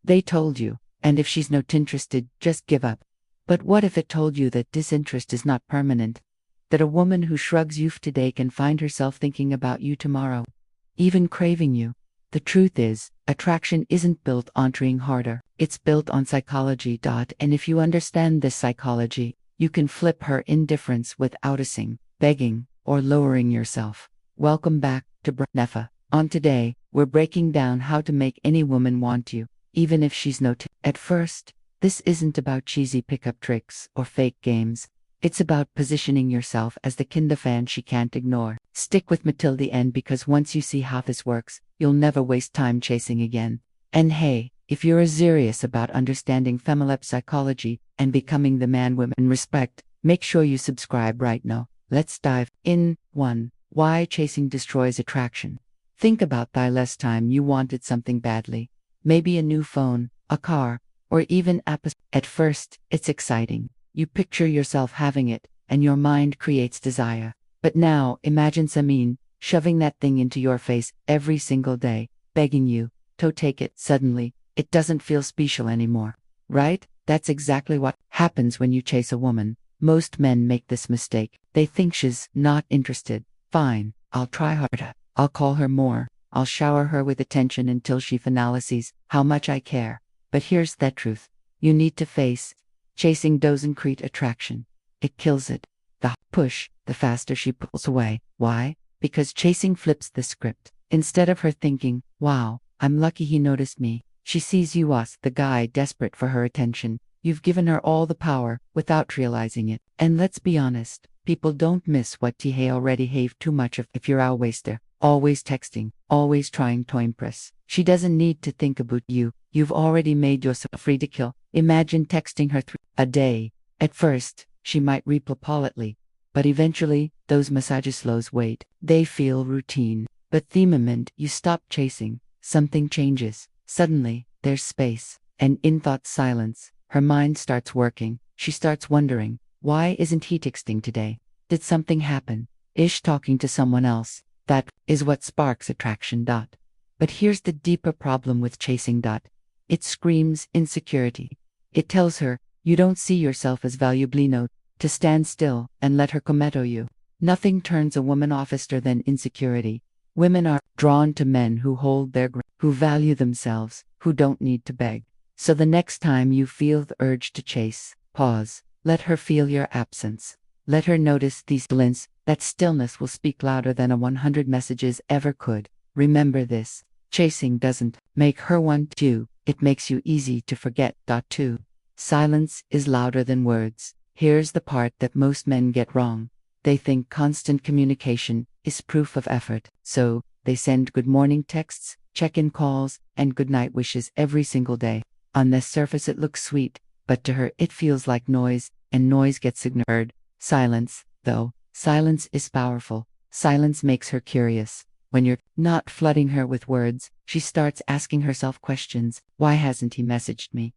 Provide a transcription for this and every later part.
They told you, and if she's not interested, just give up. But what if it told you that disinterest is not permanent? That a woman who shrugs you today can find herself thinking about you tomorrow, even craving you? The truth is, attraction isn't built on trying harder, it's built on psychology. And if you understand this psychology, you can flip her indifference without assing, begging, or lowering yourself. Welcome back to Nefa. On today, we're breaking down how to make any woman want you, even if she's not. At first, this isn't about cheesy pickup tricks or fake games. It's about positioning yourself as the kinderfan she can't ignore. Stick with me till the end, because once you see how this works, you'll never waste time chasing again. And hey, if you're serious about understanding female psychology and becoming the man women respect, make sure you subscribe right now. Let's dive in. 1. Why chasing destroys attraction. Think about the last time you wanted something badly. Maybe a new phone, a car, or even apps. At first, it's exciting. You picture yourself having it, and your mind creates desire. But now, imagine Samin shoving that thing into your face every single day, begging you to take it. Suddenly, it doesn't feel special anymore. Right? That's exactly what happens when you chase a woman. Most men make this mistake. They think she's not interested. Fine, I'll try harder. I'll call her more. I'll shower her with attention until she finally sees how much I care. But here's the truth. You need to face. Chasing doesn't create attraction. It kills it. The push, the faster she pulls away. Why? Because chasing flips the script. Instead of her thinking, wow, I'm lucky he noticed me, she sees you as the guy desperate for her attention. You've given her all the power without realizing it. And let's be honest, people don't miss what they already have too much of. If you're always there, always texting, always trying to impress, she doesn't need to think about you. You've already made yourself ridiculous. Imagine texting her a day. At first, she might reply politely, but eventually, those messages lose weight. They feel routine. But the moment you stop chasing, something changes. Suddenly, there's space, and in thought silence, her mind starts working. She starts wondering, why isn't he texting today? Did something happen? Is she talking to someone else? That is what sparks attraction. But here's the deeper problem with chasing. It screams insecurity. It tells her, you don't see yourself as valuable enough to stand still and let her commit you. Nothing turns a woman off faster than insecurity. Women are drawn to men who hold their ground, who value themselves, who don't need to beg. So the next time you feel the urge to chase, pause. Let her feel your absence. Let her notice these glints. That stillness will speak louder than 100 messages ever could. Remember this. Chasing doesn't make her want you. It makes you easy to forget. 2. Silence is louder than words. Here's the part that most men get wrong. They think constant communication is proof of effort. So, they send good morning texts, check-in calls, and good night wishes every single day. On the surface it looks sweet, but to her it feels like noise, and noise gets ignored. Silence, though, silence is powerful. Silence makes her curious. When you're not flooding her with words, she starts asking herself questions. Why hasn't he messaged me?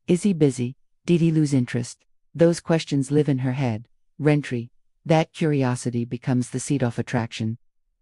Is he busy? Did he lose interest? Those questions live in her head, rent-free. That curiosity becomes the seed of attraction.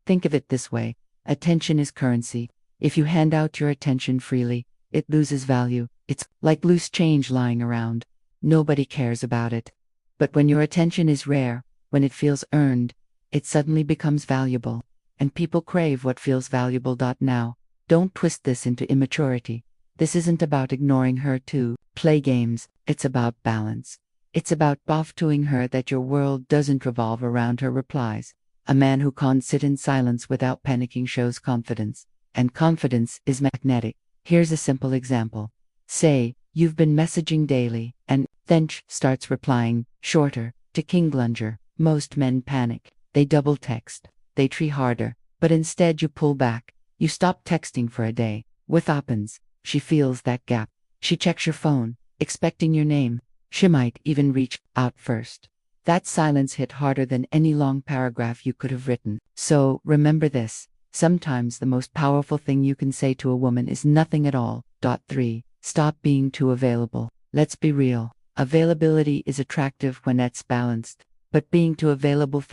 Think of it this way. Attention is currency. If you hand out your attention freely, it loses value. It's like loose change lying around. Nobody cares about it. But when your attention is rare, when it feels earned, it suddenly becomes valuable. And people crave what feels valuable. Now, don't twist this into immaturity. This isn't about ignoring her to play games. It's about balance. It's about toing her that your world doesn't revolve around her replies. A man who can't sit in silence without panicking shows confidence. And confidence is magnetic. Here's a simple example. Say, you've been messaging daily, and then starts replying, shorter, to King Glunger. Most men panic. They double text. They try harder. But instead you pull back. You stop texting for a day. What happens? She feels that gap. She checks your phone, expecting your name. She might even reach out first. That silence hit harder than any long paragraph you could have written. So, remember this. Sometimes the most powerful thing you can say to a woman is nothing at all. 3. Stop being too available. Let's be real. Availability is attractive when it's balanced. But being too available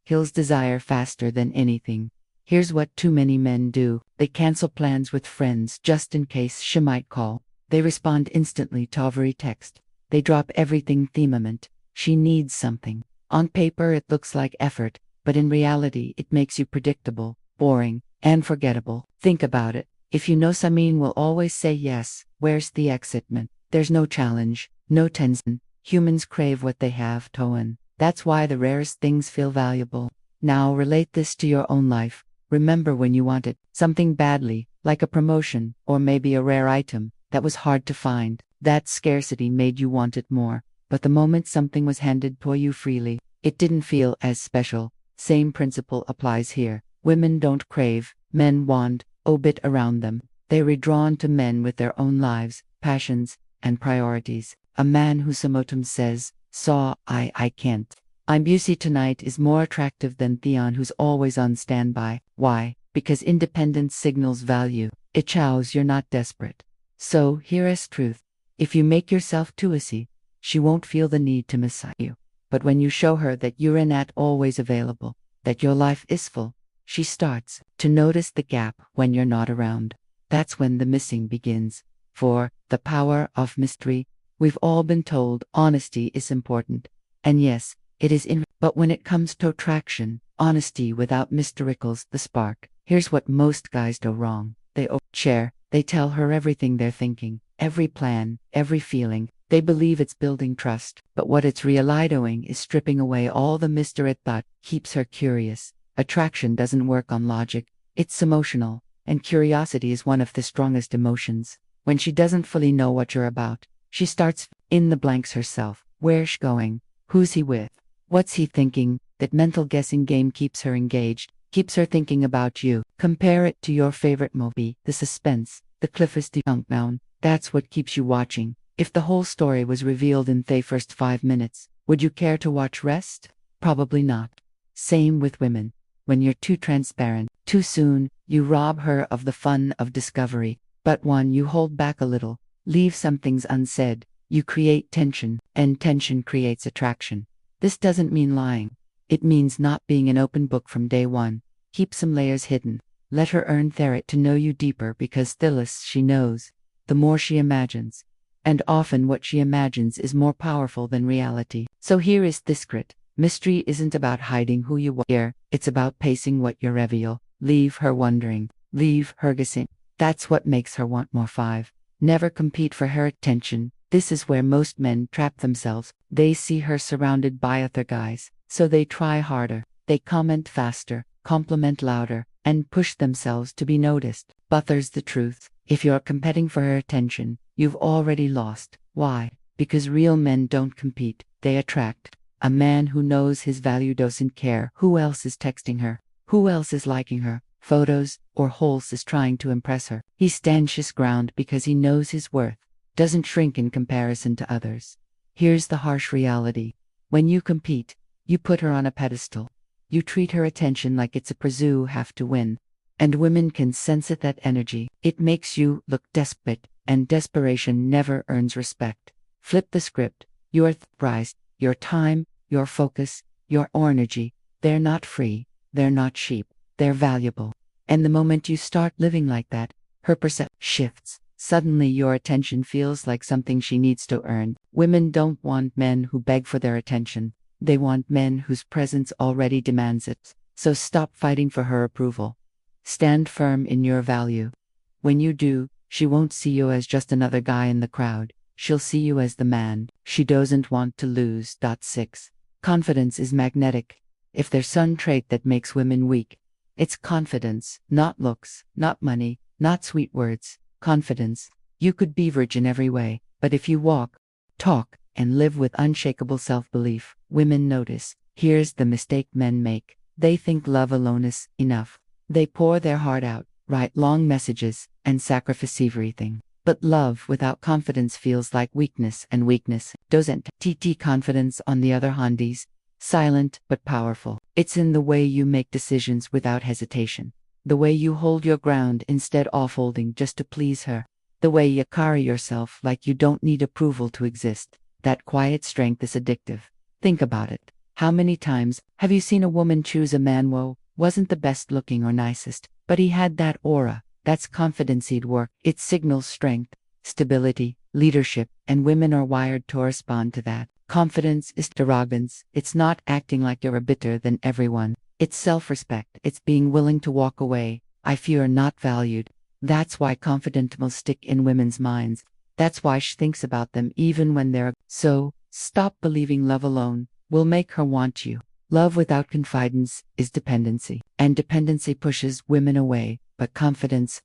kills desire faster than anything. Here's what too many men do. They cancel plans with friends just in case she might call. They respond instantly to every text. They drop everything themament. She needs something. On paper it looks like effort, but in reality it makes you predictable, boring, and forgettable. Think about it. If you know Samin will always say yes, where's the excitement? There's no challenge, no tension. Humans crave what they have, Toan. That's why the rarest things feel valuable. Now relate this to your own life. Remember when you wanted something badly, like a promotion, or maybe a rare item, that was hard to find. That scarcity made you want it more. But the moment something was handed to you freely, it didn't feel as special. Same principle applies here. Women don't crave, men want, obit around them. They're redrawn to men with their own lives, passions, and priorities. A man who Samotum says, I can't. I'm busy tonight is more attractive than Theon who's always on standby. Why? Because independence signals value. It shows you're not desperate. So, here is truth. If you make yourself too easy, she won't feel the need to miss you. But when you show her that you're always available, that your life is full, she starts to notice the gap when you're not around. That's when the missing begins. For the power of mystery, we've all been told honesty is important. And yes, it is but when it comes to attraction, honesty without mystericals the spark. Here's what most guys do wrong. They overshare. They tell her everything they're thinking, every plan, every feeling. They believe it's building trust, but what it's really doing is stripping away all the mystery it thought keeps her curious. Attraction doesn't work on logic, it's emotional, and curiosity is one of the strongest emotions. When she doesn't fully know what you're about, she starts in the blanks herself. Where's she going? Who's he with? What's he thinking? That mental guessing game keeps her engaged, keeps her thinking about you. Compare it to your favorite movie, the suspense, the cliffhanger countdown. That's what keeps you watching. If the whole story was revealed in the first 5 minutes, would you care to watch rest? Probably not. Same with women. When you're too transparent, too soon, you rob her of the fun of discovery. But when you hold back a little, leave some things unsaid, you create tension, and tension creates attraction. This doesn't mean lying. It means not being an open book from day one. Keep some layers hidden. Let her earn therit to know you deeper because the less she knows, the more she imagines. And often what she imagines is more powerful than reality. So here is the secret. Mystery isn't about hiding who you are, it's about pacing what you reveal. Leave her wondering. Leave her guessing. That's what makes her want more. 5. Never compete for her attention. This is where most men trap themselves. They see her surrounded by other guys, so they try harder. They comment faster, compliment louder, and push themselves to be noticed. But there's the truth. If you're competing for her attention, you've already lost. Why? Because real men don't compete, they attract. A man who knows his value doesn't care who else is texting her, who else is liking her, photos, or holes is trying to impress her. He stands his ground because he knows his worth, doesn't shrink in comparison to others. Here's the harsh reality. When you compete, you put her on a pedestal. You treat her attention like it's a prize you have to win. And women can sense it, that energy. It makes you look desperate, and desperation never earns respect. Flip the script. Your prize, your time, your focus, your energy, they're not free, they're not cheap, they're valuable. And the moment you start living like that, her perception shifts. Suddenly your attention feels like something she needs to earn. Women don't want men who beg for their attention. They want men whose presence already demands it. So stop fighting for her approval. Stand firm in your value. When you do, she won't see you as just another guy in the crowd. She'll see you as the man she doesn't want to lose. 6. Confidence is magnetic. If there's some trait that makes women weak, it's confidence, not looks, not money, not sweet words. Confidence. You could be virgin every way, but if you walk, talk, and live with unshakable self-belief, women notice. Here's the mistake men make. They think love alone is enough. They pour their heart out, write long messages, and sacrifice everything. But love without confidence feels like weakness, and weakness doesn't. Confidence, on the other hand, is silent but powerful. It's in the way you make decisions without hesitation. The way you hold your ground instead of holding just to please her. The way you carry yourself like you don't need approval to exist. That quiet strength is addictive. Think about it. How many times have you seen a woman choose a man who wasn't the best looking or nicest, but he had that aura? That's confidence at work. It signals strength. stability, leadership, and women are wired to respond to that. Confidence is arrogance. It's not acting like you're better than everyone. It's self-respect. It's being willing to walk away. I fear not valued. That's why confident will stick in women's minds. That's why she thinks about them even when they're so. Stop believing love alone will make her want you. Love without confidence is dependency, and dependency pushes women away, but confidence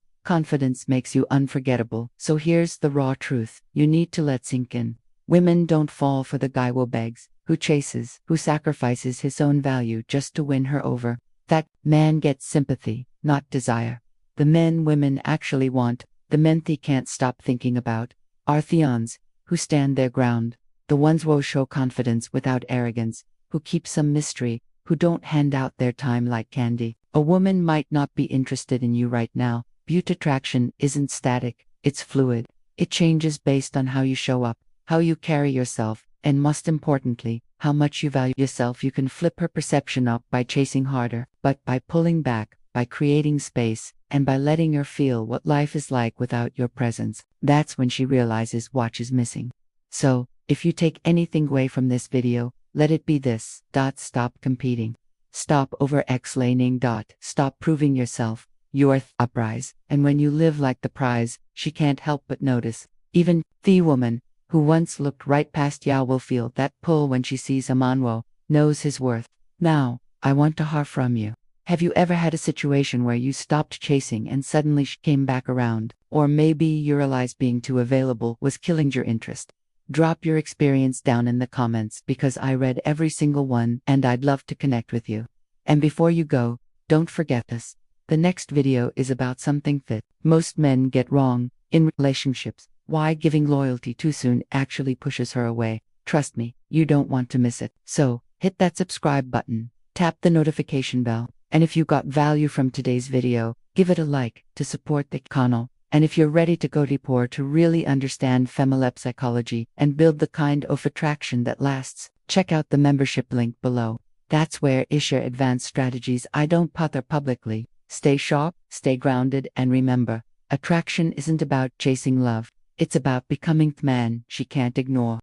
makes you unforgettable. So here's the raw truth you need to let sink in. Women don't fall for the guy who begs, who chases, who sacrifices his own value just to win her over. That man gets sympathy, not desire. The men women actually want, the men they can't stop thinking about, are theons, who stand their ground, the ones who show confidence without arrogance, who keep some mystery, who don't hand out their time like candy. A woman might not be interested in you right now. Beauty attraction isn't static, it's fluid. It changes based on how you show up, how you carry yourself, and most importantly, how much you value yourself. You can flip her perception up by chasing harder, but by pulling back, by creating space, and by letting her feel what life is like without your presence. That's when she realizes what is missing. So, if you take anything away from this video, let it be this. Stop competing. Stop over-explaining. Stop proving yourself. You're a prize. And when you live like the prize, she can't help but notice. Even the woman who once looked right past you will feel that pull when she sees a man who knows his worth. Now, I want to hear from you. Have you ever had a situation where you stopped chasing and suddenly she came back around? Or maybe you realized being too available was killing your interest? Drop your experience down in the comments because I read every single one and I'd love to connect with you. And before you go, don't forget this. The next video is about something that most men get wrong in relationships. Why giving loyalty too soon actually pushes her away. Trust me, you don't want to miss it. So, hit that subscribe button, tap the notification bell, and if you got value from today's video, give it a like to support the channel. And if you're ready to go deeper to really understand female psychology and build the kind of attraction that lasts, check out the membership link below. That's where I share advanced strategies I don't putter publicly. Stay sharp, stay grounded, and remember, attraction isn't about chasing love. It's about becoming the man she can't ignore.